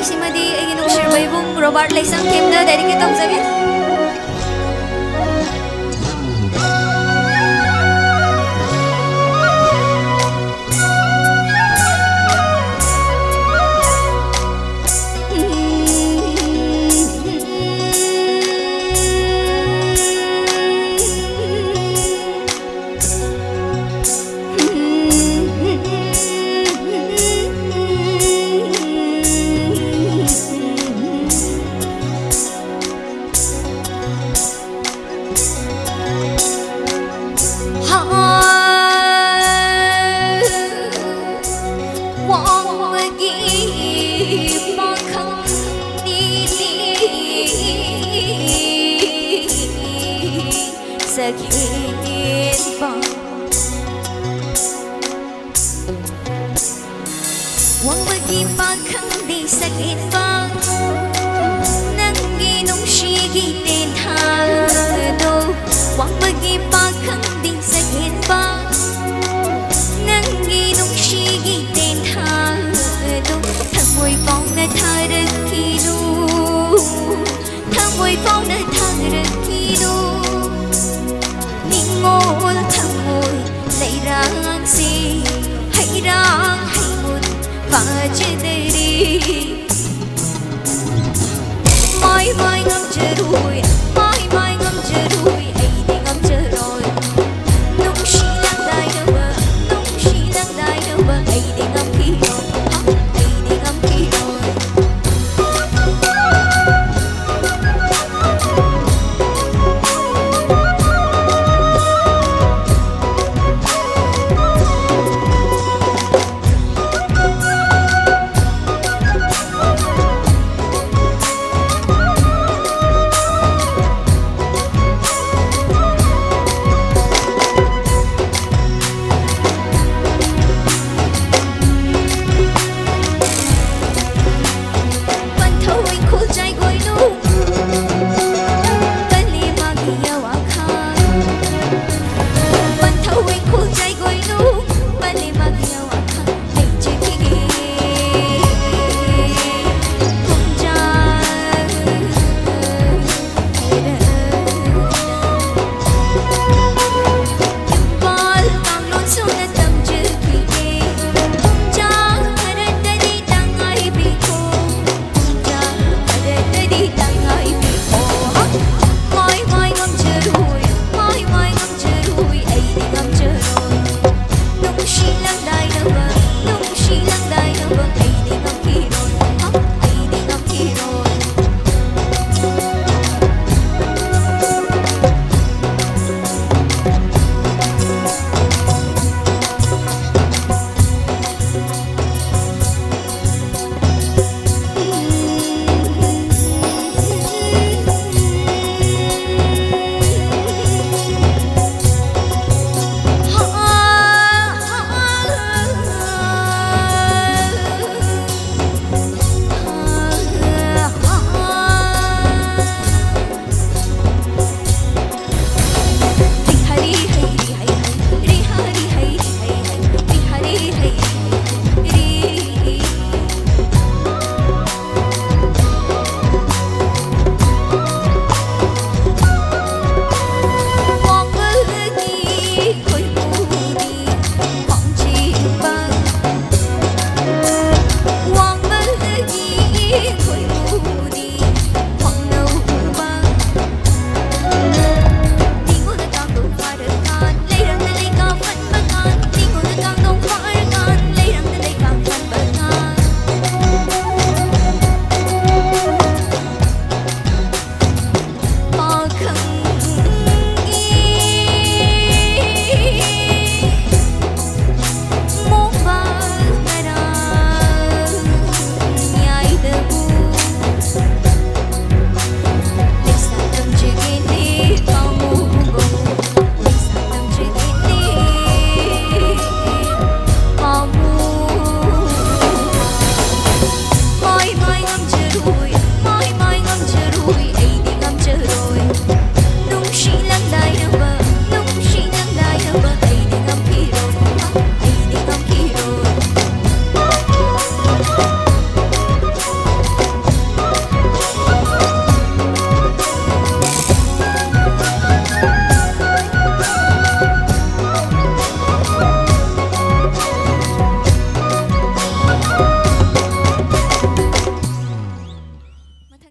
Simadi ay ginong share by bung Robert Laysang Kim na dari kita sabi. Wang bagi pakang di sakit bang nang ginong shigit hado. Wang bagi pakang di sakit bang nang ginong shigit hado. Thang môi phong na thar kinu, thang môi phong na thar kinu. Ningol thang môi lại rang si hay rang hay buồn và chết đi. Mai mai ngắm chờ đuổi, mai mai ngắm chờ đuổi, ấy thì ngắm chờ rồi. Nung xí lăng đai đâu bờ, nung xí lăng đai đâu bờ, ấy thì ngắm khi rồi, ấy thì ngắm khi rồi. Nung xí lăng đai đâu bờ, nung xí lăng đai đâu bờ.